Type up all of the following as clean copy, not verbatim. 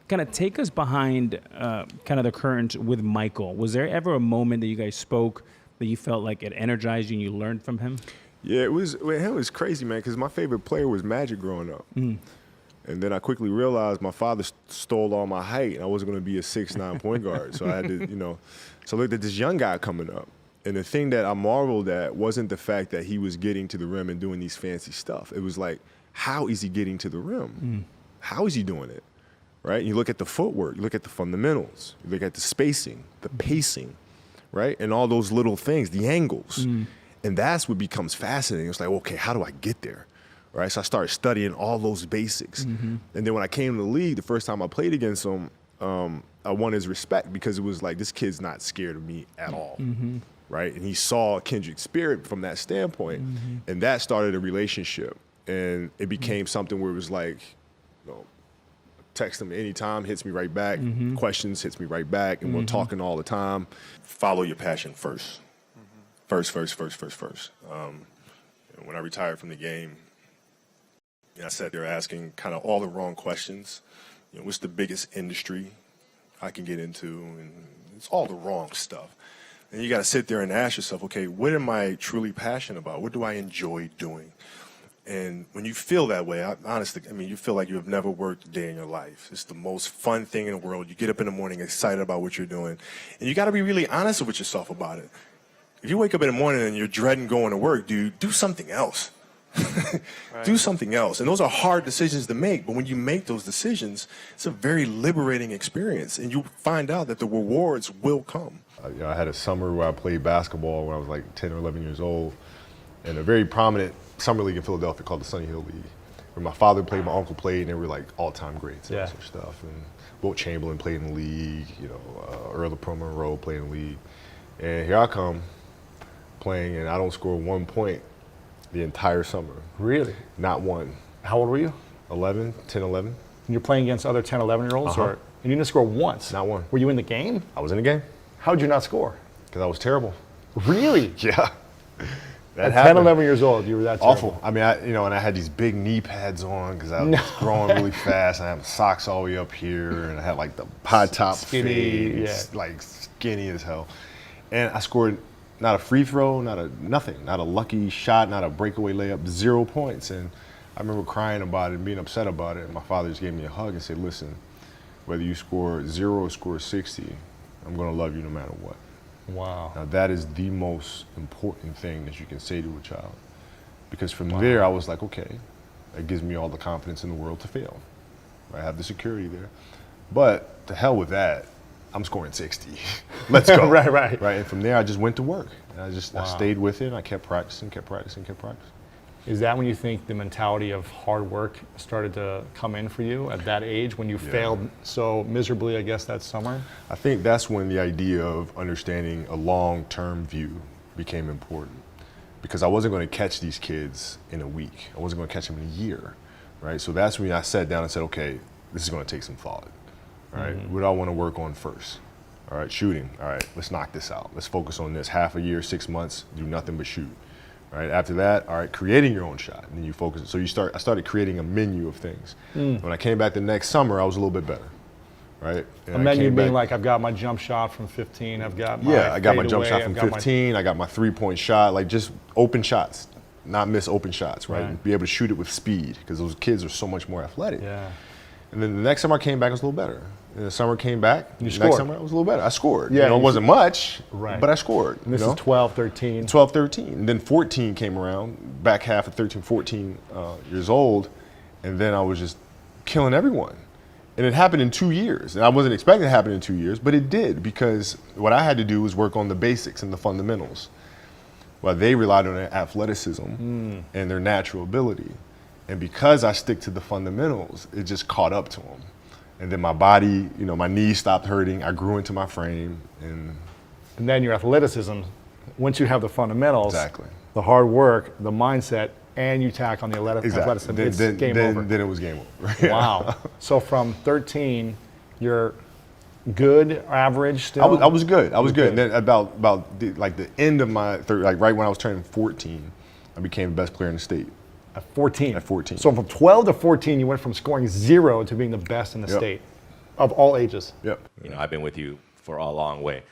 Kind of take us behind kind of the curtains with Michael. Was there ever a moment that you guys spoke that you felt like it energized you and you learned from him? Yeah, it was crazy, man, because my favorite player was Magic growing up. And then I quickly realized my father stole all my height, and I wasn't going to be a 6'9" point guard. So I had to, so I looked at this young guy coming up. And the thing that I marveled at wasn't the fact that he was getting to the rim and doing these fancy stuff. It was like, how is he getting to the rim? How is he doing it? Right? You look at the footwork, you look at the fundamentals, you look at the spacing, the pacing, right? And all those little things, the angles. And that's what becomes fascinating. It's like, okay, how do I get there? Right? So I started studying all those basics. And then when I came to the league, the first time I played against him, I won his respect because it was like, this kid's not scared of me at all. Right? And he saw kindred spirit from that standpoint. And that started a relationship. And it became something where it was like, text him anytime, hits me right back. Questions, hits me right back. And we're talking all the time. Follow your passion first. First. When I retired from the game, I sat there asking kind of all the wrong questions. What's the biggest industry I can get into? And it's all the wrong stuff. And you got to sit there and ask yourself, okay, what am I truly passionate about? What do I enjoy doing? And when you feel that way, honestly, you feel like you have never worked a day in your life. It's the most fun thing in the world. You get up in the morning excited about what you're doing. And you got to be really honest with yourself about it. If you wake up in the morning and you're dreading going to work, dude, do something else. Do something else. And those are hard decisions to make. But when you make those decisions, it's a very liberating experience. And you find out that the rewards will come. I had a summer where I played basketball when I was like 10 or 11 years old. And a very prominent summer league in Philadelphia called the Sunny Hill League, where my father played, my uncle played, and they were like all-time greats and all sorts of stuff. And Wilt Chamberlain played in the league, Earl Monroe played in the league. And here I come playing, and I don't score 1 point the entire summer. Really? Not one. How old were you? 11, 10, 11. And you're playing against other 10, 11-year-olds? And you didn't score once? Not one. Were you in the game? I was in the game. How did you not score? Because I was terrible. Really? Yeah. At 10, 11 years old, you were that terrible. Awful. And I had these big knee pads on because I was growing really fast. And I had socks all the way up here, and I had like the high top skinny, fades, like skinny as hell. And I scored not a free throw, nothing, not a lucky shot, not a breakaway layup, 0 points. And I remember crying about it and being upset about it. And my father just gave me a hug and said, "Listen, whether you score 0 or score 60, I'm going to love you no matter what." Wow. Now that is the most important thing that you can say to a child. Because from there I was like, okay, that gives me all the confidence in the world to fail. I have the security there. But to hell with that, I'm scoring 60. Let's go. Right. And from there I just went to work. And I stayed with it, and I kept practicing. Is that when you think the mentality of hard work started to come in for you at that age, when you failed so miserably, I guess, that summer? I think that's when the idea of understanding a long-term view became important, because I wasn't going to catch these kids in a week. I wasn't going to catch them in a year, right? So that's when I sat down and said, okay, this is going to take some thought, right? What do I want to work on first? All right, shooting. All right, let's knock this out. Let's focus on this. Half a year, 6 months, do nothing but shoot. Right. After that, all right, creating your own shot, and then you focus. So I started creating a menu of things. When I came back the next summer, I was a little bit better, right? And a menu being like, I've got my jump shot from 15, I've got my I got my jump shot from 15, I got my 3-point shot, like just open shots, not miss open shots, right? And be able to shoot it with speed, because those kids are so much more athletic. Yeah. And then the next summer I came back, I was a little better. And the summer came back, next summer I was a little better. I scored. Yeah, it wasn't much, but I scored. And this is 12, 13. 12, 13. And then 14 came around, back half of 13, 14 years old, and then I was just killing everyone. And it happened in 2 years. And I wasn't expecting it to happen in 2 years, but it did, because what I had to do was work on the basics and the fundamentals, while they relied on their athleticism and their natural ability. And because I stick to the fundamentals, it just caught up to them. And then my body, my knees stopped hurting. I grew into my frame. And then your athleticism, once you have the fundamentals, exactly, the hard work, the mindset, and you tack on the athleticism, it's game over. Then it was game over. Wow. So from 13, you're good, average still? I was good. And then about the end of my right when I was turning 14, I became the best player in the state. At 14? At 14. So from 12 to 14, you went from scoring 0 to being the best in the state. Of all ages. Yep. You know, I've been with you for a long way.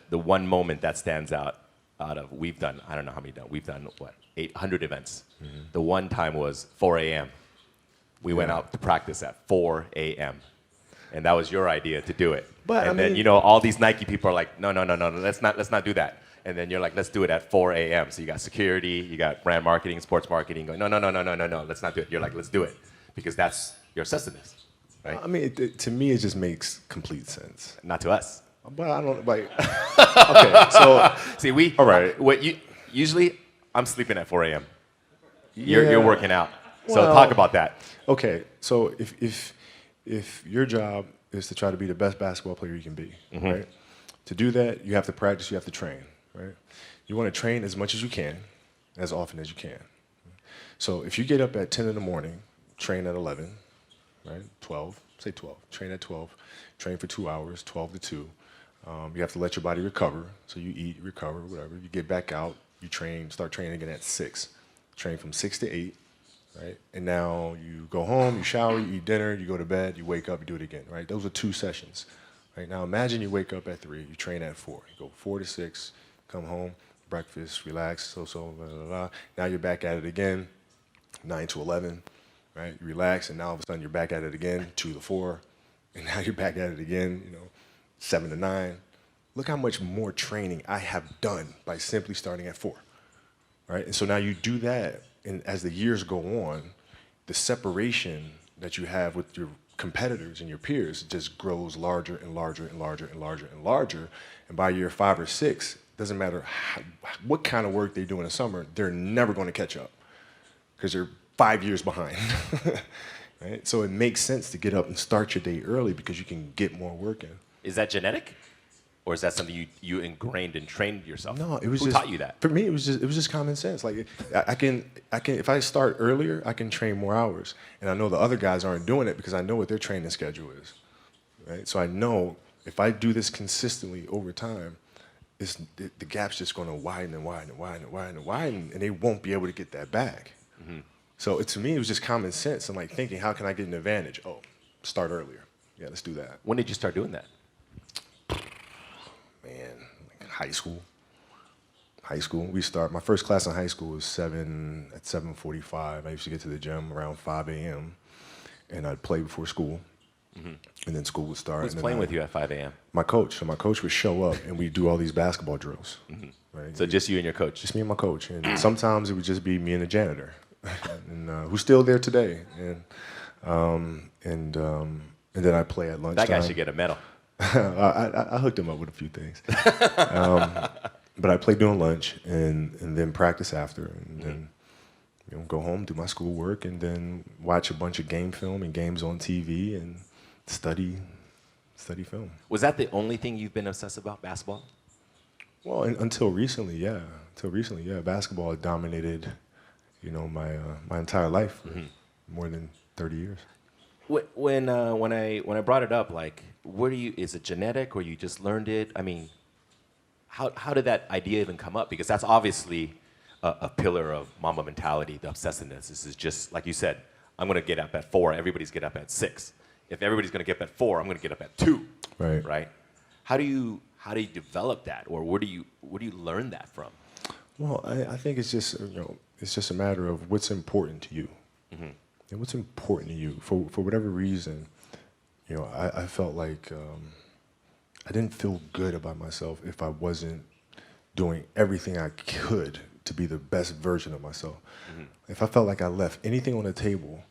The one moment that stands out of, we've done, I don't know how many done, we've done what, 800 events. The one time was 4 a.m. We went out to practice at 4 a.m. And that was your idea to do it. But, and I then, mean, you know, all these Nike people are like, no, let's not do that. And then you're like, let's do it at 4 a.m. So you got security, you got brand marketing, sports marketing going, no, let's not do it. You're like, let's do it. Because that's your obsessiveness, right? I mean, to me, it just makes complete sense. Not to us. But I don't, like, okay, so. See, all right. Usually, I'm sleeping at 4 a.m. You're working out. So Well, talk about that. Okay, so if your job is to try to be the best basketball player you can be, right? To do that, you have to practice, you have to train, right? You want to train as much as you can, as often as you can. So if you get up at 10 in the morning, train at 11, right? 12, say 12, train at 12, train for 2 hours, 12 to 2. You have to let your body recover. So you eat, recover, whatever. You get back out, you train, start training again at 6. Train from 6 to 8, right? And now you go home, you shower, you eat dinner, you go to bed, you wake up, you do it again, right? Those are 2 sessions, right? Now imagine you wake up at 3, you train at 4. You go 4 to 6, come home, breakfast, relax, blah, blah, blah. Now you're back at it again, 9 to 11, right? You relax, and now all of a sudden you're back at it again, 2 to 4, and now you're back at it again, 7 to 9. Look how much more training I have done by simply starting at 4, right? And so now you do that, and as the years go on, the separation that you have with your competitors and your peers just grows larger and larger and larger and larger and larger. And by year 5 or 6, doesn't matter what kind of work they do in the summer, they're never going to catch up because they're 5 years behind. Right? So it makes sense to get up and start your day early because you can get more work in. Is that genetic? Or is that something you ingrained and trained yourself? No, it was Who just. taught you that? For me, it was just common sense. Like I can if I start earlier, I can train more hours, and I know the other guys aren't doing it because I know what their training schedule is, right? So I know if I do this consistently over time, the gap's just going to widen and widen and widen and widen and widen, and they won't be able to get that back. So to me, it was just common sense and like thinking, how can I get an advantage? Oh, start earlier. Yeah, let's do that. When did you start doing that? Man, like high school. My first class in high school was 7:45. I used to get to the gym around 5 a.m. and I'd play before school. And then school would start. Who's playing with you at 5 a.m.? My coach. So my coach would show up and we'd do all these basketball drills. Right? So just you and your coach? Just me and my coach. And sometimes it would just be me and the janitor, and who's still there today. And then I play at lunchtime. That guy should get a medal. I hooked him up with a few things. But I play during lunch and then practice after, and then go home, do my schoolwork, and then watch a bunch of game film and games on TV and study film. Was that the only thing you've been obsessed about, basketball? Well, until recently, yeah. Basketball had dominated, my entire life for more than 30 years. When I brought it up, like, is it genetic or you just learned it? I mean, how did that idea even come up? Because that's obviously a pillar of Mamba mentality, the obsessiveness. This is just, like you said, I'm going to get up at 4, everybody's get up at 6. If everybody's going to get up at 4, I'm going to get up at 2. Right? How do you develop that, or where do you learn that from? Well, I think it's just it's just a matter of what's important to you. And what's important to you for whatever reason. I felt like I didn't feel good about myself if I wasn't doing everything I could to be the best version of myself. If I felt like I left anything on the table,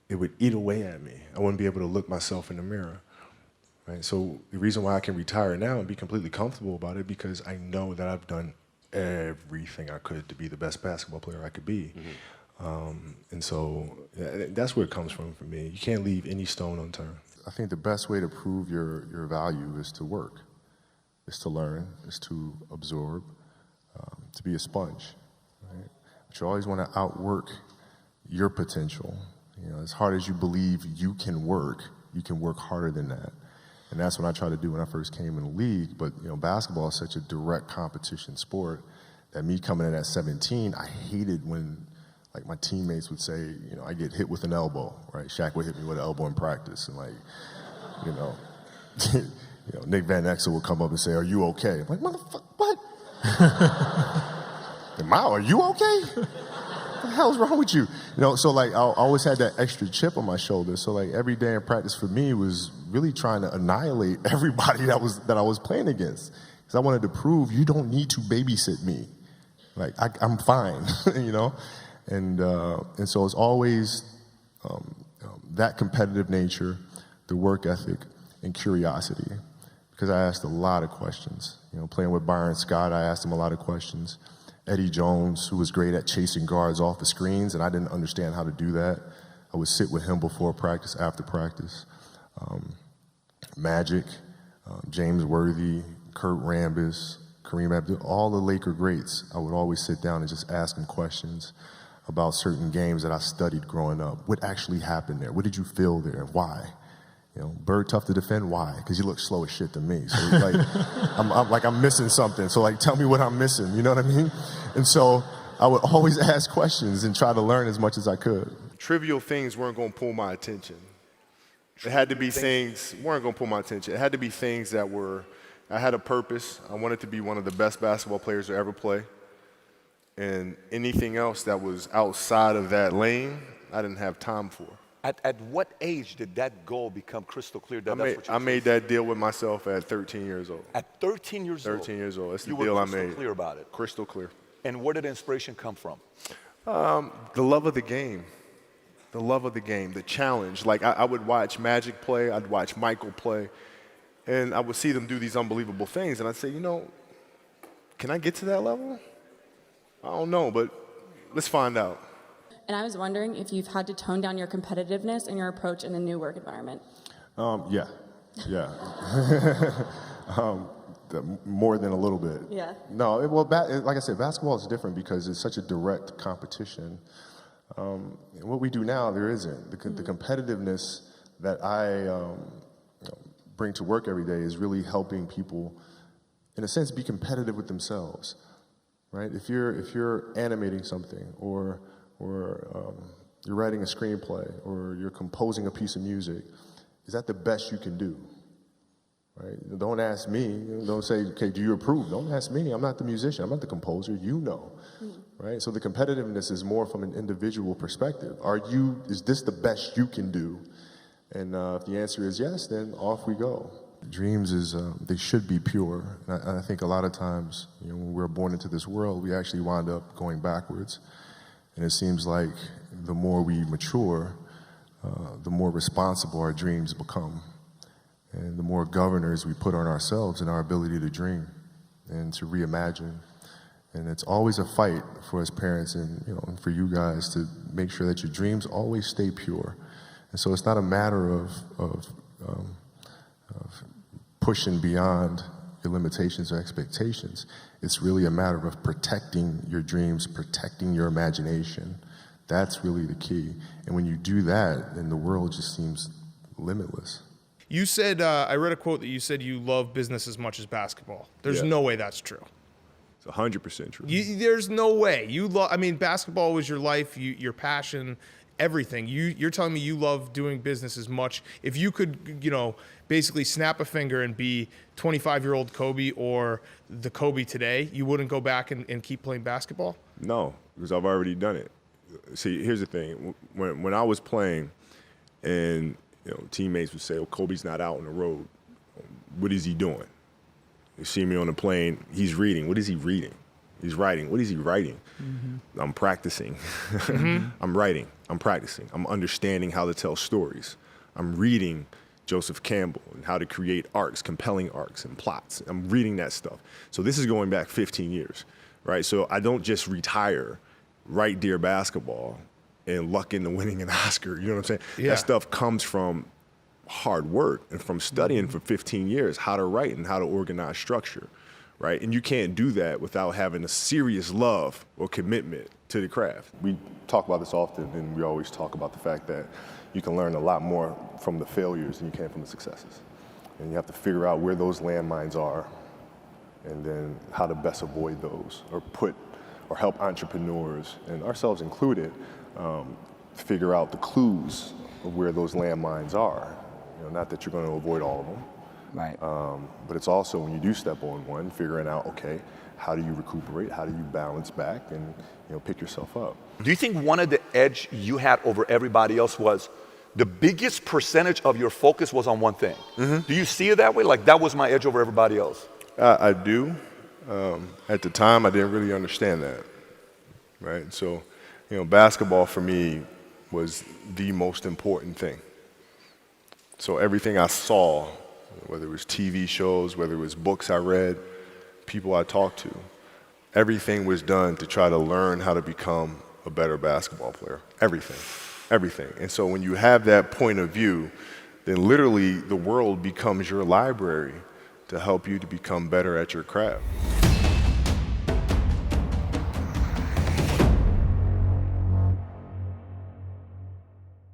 it would eat away at me. I wouldn't be able to look myself in the mirror. Right? So the reason why I can retire now and be completely comfortable about it, because I know that I've done everything I could to be the best basketball player I could be. And so that's where it comes from for me. You can't leave any stone unturned. I think the best way to prove your value is to work, is to learn, is to absorb, to be a sponge. Right? But you always want to outwork your potential. As hard as you believe you can work harder than that. And that's what I tried to do when I first came in the league. But basketball is such a direct competition sport that me coming in at 17, I hated when like my teammates would say, I get hit with an elbow, right? Shaq would hit me with an elbow in practice, and you know, Nick Van Exel would come up and say, "Are you okay?" I'm like, "Motherfucker, what? Are you okay? What the hell's wrong with you?" So I always had that extra chip on my shoulder. So every day in practice for me was really trying to annihilate everybody that I was playing against, because I wanted to prove you don't need to babysit me. I'm fine, And so it's always that competitive nature, the work ethic, and curiosity. Because I asked a lot of questions. Playing with Bryant Scott, I asked him a lot of questions. Eddie Jones, who was great at chasing guards off the screens, and I didn't understand how to do that. I would sit with him before practice, after practice. Magic, James Worthy, Kurt Rambis, Kareem Abdul, all the Laker greats. I would always sit down and just ask them questions about certain games that I studied growing up. What actually happened there? What did you feel there? Why? Bird tough to defend. Why? Because you look slow as shit to me. So I'm missing something. So tell me what I'm missing. You know what I mean? And so I would always ask questions and try to learn as much as I could. Trivial things weren't going to pull my attention. It had to be things weren't going to pull my attention. It had to be things that I had a purpose. I wanted to be one of the best basketball players to ever play. And anything else that was outside of that lane, I didn't have time for. At what age did that goal become crystal clear? I made that deal with myself at 13 years old. At 13 years old? 13 years old. That's the you deal were I made. crystal clear about it? Crystal clear. And where did inspiration come from? The love of the game. The love of the game, the challenge. I would watch Magic play, I'd watch Michael play, and I would see them do these unbelievable things, and I'd say, can I get to that level? I don't know, but let's find out. And I was wondering if you've had to tone down your competitiveness and your approach in the new work environment. Yeah. More than a little bit. Yeah. No, like I said, basketball is different because it's such a direct competition. What we do now, there isn't. The competitiveness that I bring to work every day is really helping people, in a sense, be competitive with themselves, right? If you're animating something, or you're writing a screenplay, or you're composing a piece of music, is that the best you can do? Right? Don't ask me. Don't say, "Okay, do you approve?" Don't ask me. I'm not the musician. I'm not the composer. Right? So the competitiveness is more from an individual perspective. Is this the best you can do? And if the answer is yes, then off we go. Dreams they should be pure. And I think a lot of times, when we're born into this world, we actually wind up going backwards. And it seems like the more we mature, the more responsible our dreams become. And the more governors we put on ourselves and our ability to dream and to reimagine. And it's always a fight for us parents and for you guys to make sure that your dreams always stay pure. And so it's not a matter of pushing beyond your limitations or expectations. It's really a matter of protecting your dreams, protecting your imagination. That's really the key. And when you do that, then the world just seems limitless. You said, I read a quote that you said you love business as much as basketball. There's no way that's true. It's 100% true. There's no way. Basketball was your life, your passion, everything. You're telling me you love doing business as much. If you could, basically snap a finger and be 25-year-old Kobe or the Kobe today, you wouldn't go back and keep playing basketball? No, because I've already done it. See, here's the thing. When I was playing and teammates would say, "Oh, Kobe's not out on the road. What is he doing?" You see me on the plane, he's reading. What is he reading? He's writing. What is he writing? Mm-hmm. I'm practicing. Mm-hmm. I'm writing. I'm practicing. I'm understanding how to tell stories. I'm reading Joseph Campbell and how to create arcs, compelling arcs and plots. I'm reading that stuff. So this is going back 15 years, right? So I don't just retire, write Dear Basketball, and luck into winning an Oscar. You know what I'm saying? Yeah. That stuff comes from hard work and from studying for 15 years how to write and how to organize structure, right? And you can't do that without having a serious love or commitment to the craft. We talk about this often, and we always talk about the fact that you can learn a lot more from the failures than you can from the successes. And you have to figure out where those landmines are and then how to best avoid those, or put or help entrepreneurs, and ourselves included, figure out the clues of where those landmines are. Not that you're going to avoid all of them, Right. but it's also when you do step on one, figuring out, okay, how do you recuperate? How do you balance back and pick yourself up? Do you think one of the edge you had over everybody else was the biggest percentage of your focus was on one thing? Do you see it that way? Like that was my edge over everybody else? I do. At the time, I didn't really understand that, right? So, basketball for me was the most important thing. So everything I saw, whether it was TV shows, whether it was books I read, people I talked to, everything was done to try to learn how to become a better basketball player. Everything. And so when you have that point of view, then literally the world becomes your library to help you to become better at your craft.